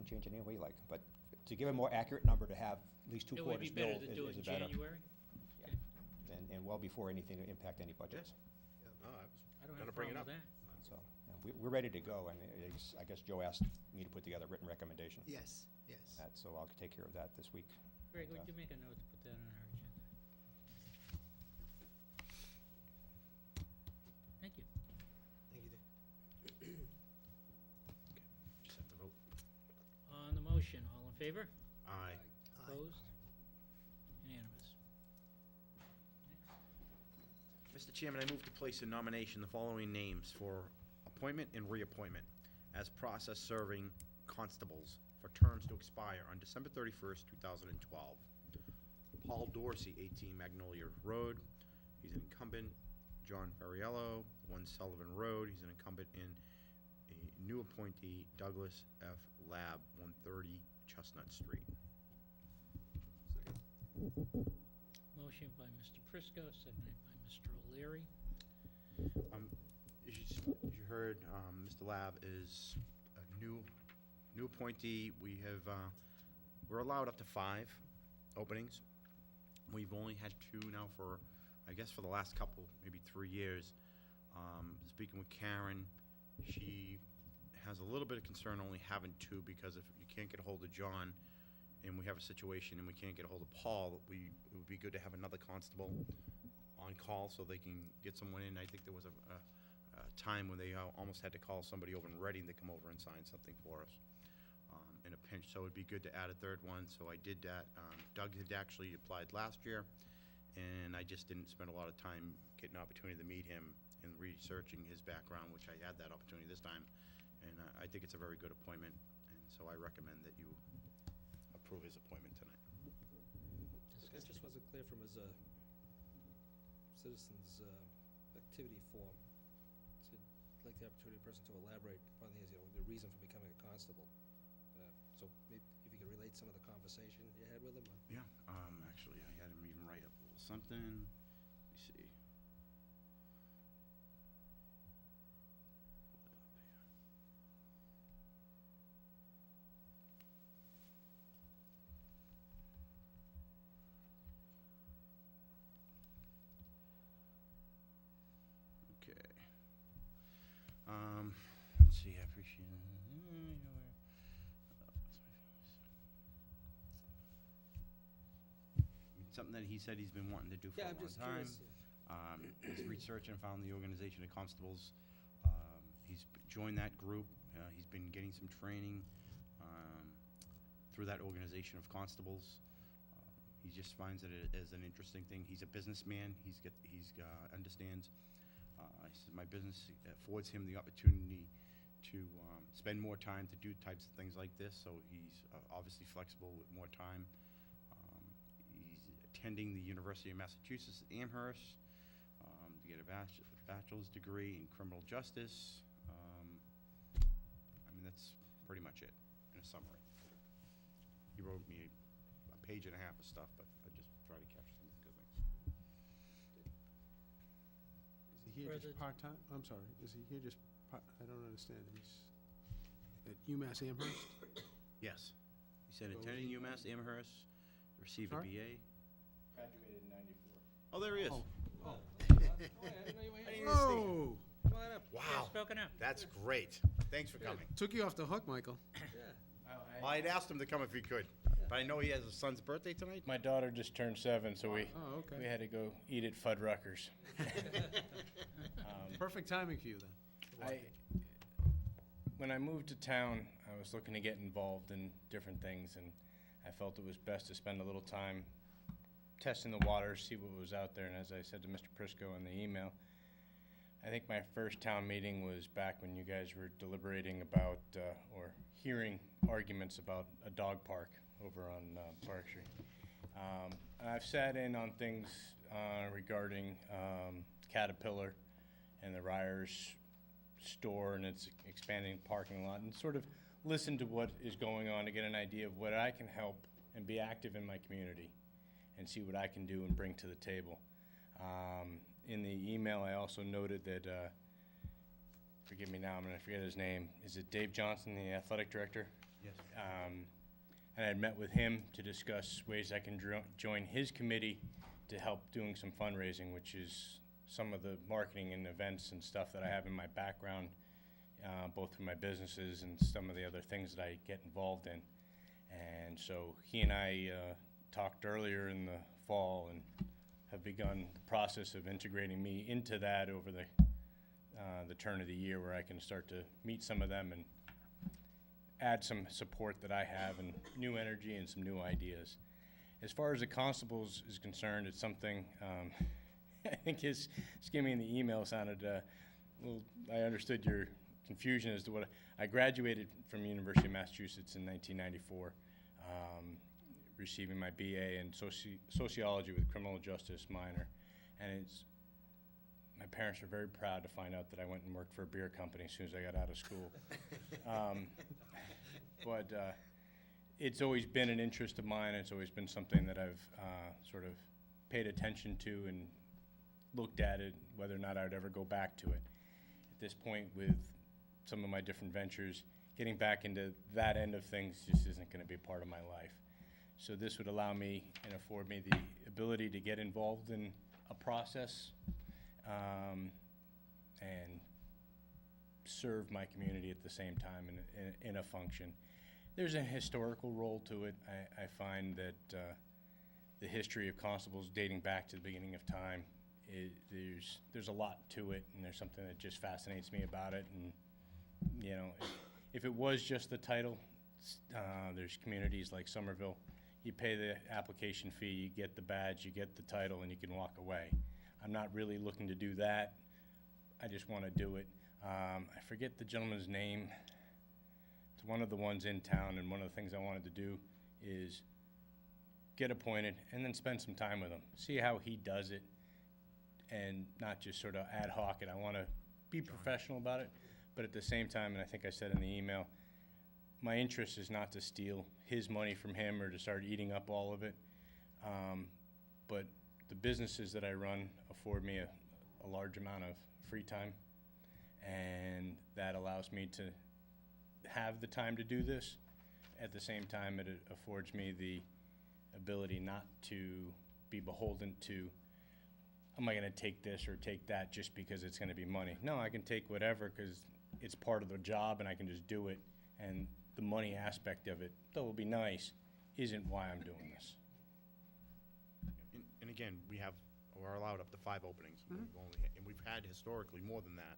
change it any way you like. But to give a more accurate number, to have at least 2 It would be quarters better billed to do it is in better. January? Yeah. Okay. And well before anything to impact any budgets. No, I I don't was have gonna a bring it problem up. with that. So we're ready to go. I mean, I guess Joe asked me to put together a written recommendation. Yes, yes. So I'll take care of that this week. Greg, And, would you make a note to put that on our agenda? Thank you. Thank you, Dick. Just have to vote. On the motion, all in favor? Aye. Aye. Opposed? Unanimous. Mr. Chairman, I move to place in nomination the following names for appointment and reappointment as process-serving constables for terms to expire on December 31st, 2012. Paul Dorsey, 18 Magnolia Road, he's an incumbent. John Ferriello, 1 Sullivan Road, he's an incumbent. In a new appointee, Douglas F. Lab, 130 Chestnut Street. Motion by Mr. Prisco, seconded by Mr. O'Leary. As you heard, Mr. Lab is a new appointee. We're allowed up to 5 openings. We've only had 2 now for, I guess, for the last couple, maybe 3 years. Speaking with Karen, she has a little bit of concern only having 2, because if you can't get a hold of John and we have a situation and we can't get a hold of Paul, it would be good to have another constable on call so they can get someone in. I think there was a time when they almost had to call somebody over in Reading to come over and sign something for us in a pinch. So it'd be good to add a 3rd one. So I did that. Doug had actually applied last year, and I just didn't spend a lot of time getting an opportunity to meet him and researching his background, which I had that opportunity this time. And I think it's a very good appointment, and so I recommend that you approve his appointment tonight. It just wasn't clear from his citizens' activity form. So I'd like the opportunity of the person to elaborate upon the reason for becoming a constable. So maybe if you could relate some of the conversation you had with him. Yeah, actually, I had him even write up a little something. Let me see. Pull it up here. Okay. Let's see, I appreciate it. Something that he said he's been wanting to do for a long time. He's researched and found the organization of constables. He's joined that group. He's been getting some training through that organization of constables. He just finds it as an interesting thing. He's a businessman. He understands. He says my business affords him the opportunity to spend more time to do types of things like this. So he's obviously flexible with more time. Attending the University of Massachusetts at Amherst to get a bachelor's degree in criminal justice. I mean, that's pretty much it in a summary. He wrote me a page and a half of stuff, but I just try to capture some of the good things. Is he here Further- just part-time? I'm sorry, is he here just I don't understand. He's at UMass Amherst? Yes. He said So attending he- UMass Amherst, received a Sorry? BA. Graduated in '94. Oh, there he is. Oh. Oh, I didn't know you were I here. didn't even see him. Oh, Come on up. Wow, Spoken up. that's great. Thanks for coming. took you off the hook, Michael. Yeah. Well, I'd asked him to come if he could, but I know he has his son's birthday tonight. My daughter just turned 7, so we Oh, okay. had to go eat at Fuddruckers. Perfect timing for you then. When I moved to town, I was looking to get involved in different things, and I felt it was best to spend a little time testing the waters, see what was out there. And as I said to Mr. Prisco in the email, I think my first town meeting was back when you guys were deliberating about or hearing arguments about a dog park over on Park Street. I've sat in on things regarding Caterpillar and the Ryers store and its expanding parking lot, and sort of listen to what is going on to get an idea of what I can help and be active in my community and see what I can do and bring to the table. In the email, I also noted that, forgive me now, I'm going to forget his name. Is it Dave Johnson, the athletic director? Yes. And I met with him to discuss ways I can join his committee to help doing some fundraising, which is some of the marketing and events and stuff that I have in my background, both through my businesses and some of the other things that I get involved in. And so he and I talked earlier in the fall and have begun the process of integrating me into that over the turn of the year, where I can start to meet some of them and add some support that I have and new energy and some new ideas. As far as the constables is concerned, it's something, I think his skimming the email sounded, well, I understood your confusion as to what, I graduated from University of Massachusetts in 1994, receiving my BA in sociology with criminal justice minor. And my parents are very proud to find out that I went and worked for a beer company as soon as I got out of school. But it's always been an interest of mine. It's always been something that I've sort of paid attention to and looked at it, whether or not I would ever go back to it. At this point, with some of my different ventures, getting back into that end of things just isn't going to be part of my life. So this would allow me and afford me the ability to get involved in a process and serve my community at the same time in a function. There's a historical role to it. I find that the history of constables dating back to the beginning of time, there's a lot to it, and there's something that just fascinates me about it. And you know, if it was just the title, there's communities like Somerville. You pay the application fee, you get the badge, you get the title, and you can walk away. I'm not really looking to do that. I just want to do it. I forget the gentleman's name. It's one of the ones in town, and one of the things I wanted to do is get appointed and then spend some time with him, see how he does it, and not just sort of ad hoc it. I want to be professional about it, but at the same time, and I think I said in the email, my interest is not to steal his money from him or to start eating up all of it, but the businesses that I run afford me a large amount of free time, and that allows me to have the time to do this. At the same time, it affords me the ability not to be beholden to, am I going to take this or take that just because it's going to be money? No, I can take whatever because it's part of the job and I can just do it. And the money aspect of it, though it will be nice, isn't why I'm doing this. And again, we're allowed up to 5 openings. And we've had historically more than that,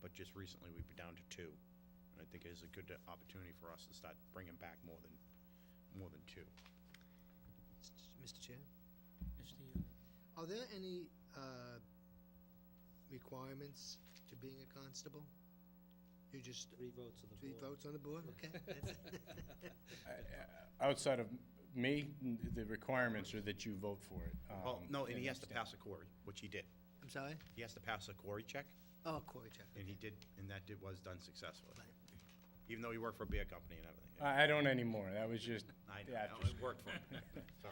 but just recently we've been down to 2. And I think it is a good opportunity for us to start bringing back more than 2. Mr. Chair, Mr. Yule. are there any requirements to being a constable? You just, 3 votes of the 3 board. votes on the board? Okay. Outside of me, the requirements are that you vote for it. Well, no, and he has to extent. pass a query, which he did. I'm sorry? He has to pass a query check, Oh, Cory check. and he did, and that was done successfully. Right. Even though he worked for a beer company and everything. I don't anymore. That was just I yeah, know, it worked for him. So,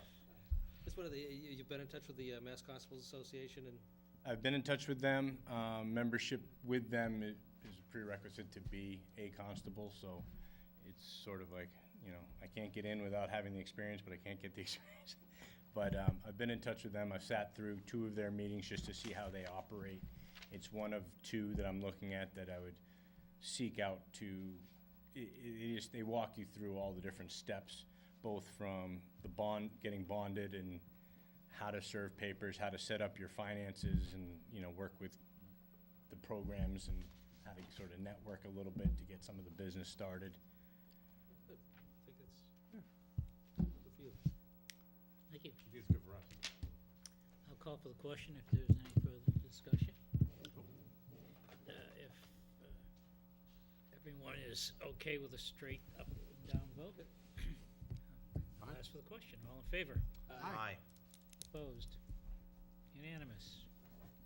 Just what are you've been in touch with the Mass Constables Association and? I've been in touch with them. Membership with them is a prerequisite to be a constable, so it's sort of like, you know, I can't get in without having the experience, but I can't get the experience. But I've been in touch with them. I've sat through 2 of their meetings just to see how they operate. It's one of 2 that I'm looking at that I would seek out to, they walk you through all the different steps, both from the getting bonded and how to serve papers, how to set up your finances and, you know, work with the programs and how to sort of network a little bit to get some of the business started. Good. I think that's good for you. Thank you. I think it's good for us. I'll call for the question if there's any further discussion. If everyone is okay with a straight up and down vote, I'll ask for the question. All in favor? Aye. Opposed? Unanimous.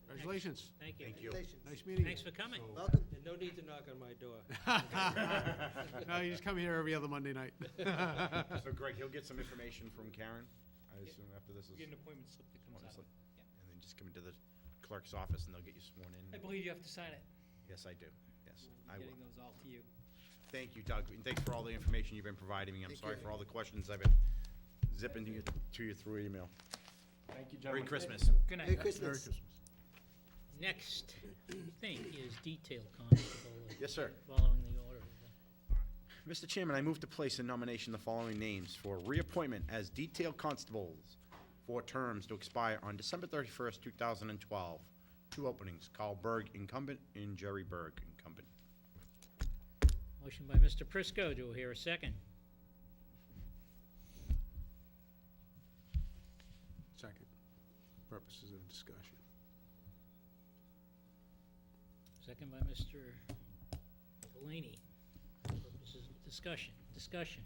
Congratulations. Thank you. Thank you. Congratulations. Nice meeting you. Thanks for coming. Welcome. And no need to knock on my door. No, you just come here every other Monday night. So Greg, he'll get some information from Karen, I assume after this is. Get an appointment slip that comes out. Honestly. And then just come into the clerk's office and they'll get you sworn I in. believe you have to sign it. Yes, I do. Yes, I We'll be will. getting those all to you. Thank you, Doug, and thanks for all the information you've been providing me. I'm Thank sorry you. for all the questions I've been zipping to you through email. Thank you, Merry gentlemen. Christmas. Good Merry night. Christmas. Next thing is detail constable. Yes, sir. Following the order. Mr. Chairman, I move to place in nomination the following names for reappointment as detail constables for terms to expire on December 31st, 2012. Two openings, Carl Berg, incumbent, and Jerry Berg, incumbent. Motion by Mr. Prisco. Do I hear a second? Second. Purposes of discussion. Second by Mr. Delaney. Purposes of discussion. Discussion.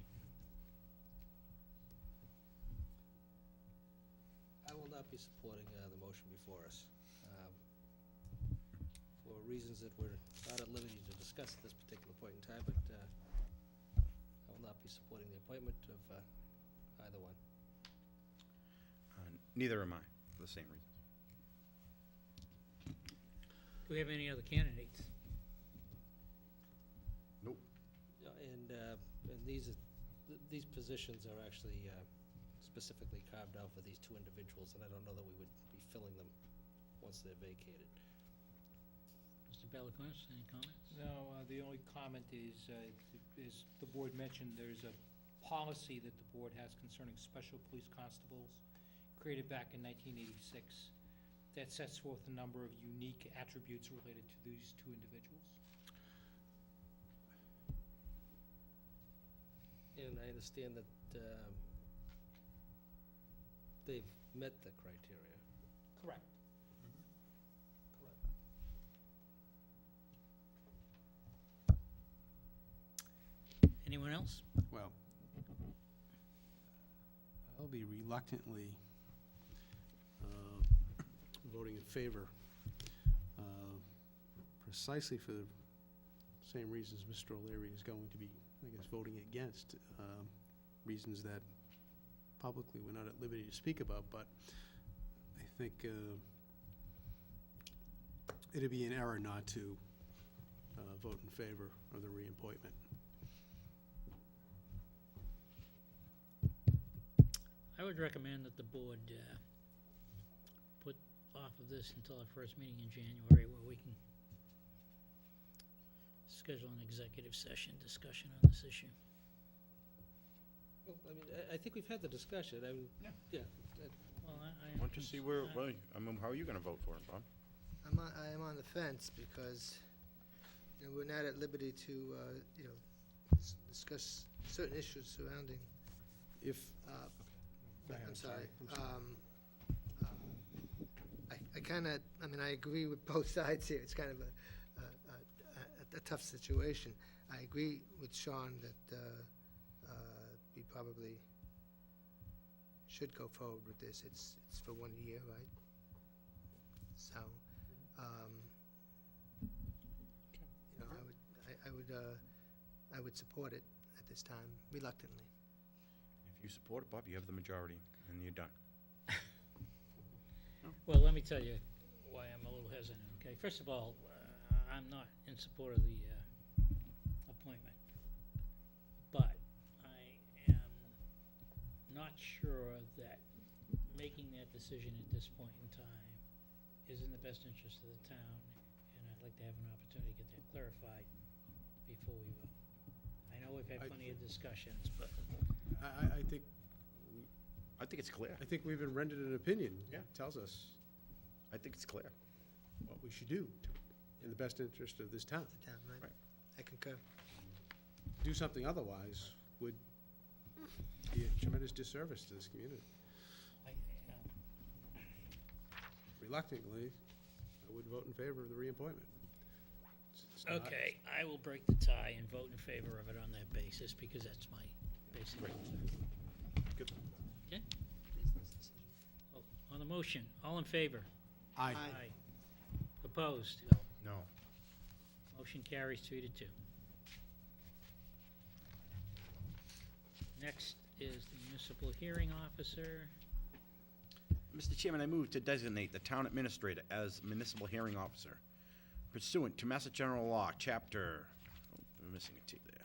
I will not be supporting the motion before us. For reasons that we're not at liberty to discuss at this particular point in time, but I will not be supporting the appointment of either one. Neither am I, for the same reasons. Do we have any other candidates? Nope. Yeah, and these positions are actually specifically carved out for these two individuals, and I don't know that we would be filling them once they're vacated. Mr. Belliquis, any comments? No, the only comment is the board mentioned, there's a policy that the board has concerning special police constables created back in 1986 that sets forth a number of unique attributes related to these two individuals. And I understand that they've met the criteria. Correct. Anyone else? Well, I'll be reluctantly voting in favor, precisely for the same reasons Mr. O'Leary is going to be, I guess, voting against, reasons that publicly we're not at liberty to speak about, but I think it'd be an error not to vote in favor of the reappointment. I would recommend that the board put off of this until our first meeting in January, where we can schedule an executive session discussion on this issue. Well, I mean, I think we've had the discussion. I mean, yeah. Well, Why don't you see where, how are you gonna vote for it, Bob? I am on the fence because, we're not at liberty to, discuss certain issues surrounding, If, Go I'm ahead, sorry. I'm sorry. I agree with both sides here. It's kind of a tough situation. I agree with Sean that we probably should go forward with this. It's for 1 year, right? So, I would support it at this time reluctantly. If you support it, Bob, you have the majority, and you're done. Well, let me tell you why I'm a little hesitant, okay? First of all, I'm not in support of the appointment, but I am not sure that making that decision at this point in time is in the best interest of the town, and I'd like to have an opportunity to get that clarified before we vote. I know we've had plenty of discussions, but I think, I think it's clear. I think we've been rendered an opinion. Yeah. It tells us I think it's clear. what we should do in the best interest of this town. The town, right? Right. I concur. Do something otherwise would be a tremendous disservice to this community. Reluctantly, I would vote in favor of the reappointment. It's not- okay, I will break the tie and vote in favor of it on that basis, because that's my basic concern. Good. Okay? Oh, on the motion, all in favor? Aye. Aye. Opposed? No. Motion carries 3-2. Next is the municipal hearing officer. Mr. Chairman, I move to designate the town administrator as municipal hearing officer pursuant to Mass General Law, Chapter, oh, I'm missing a T there.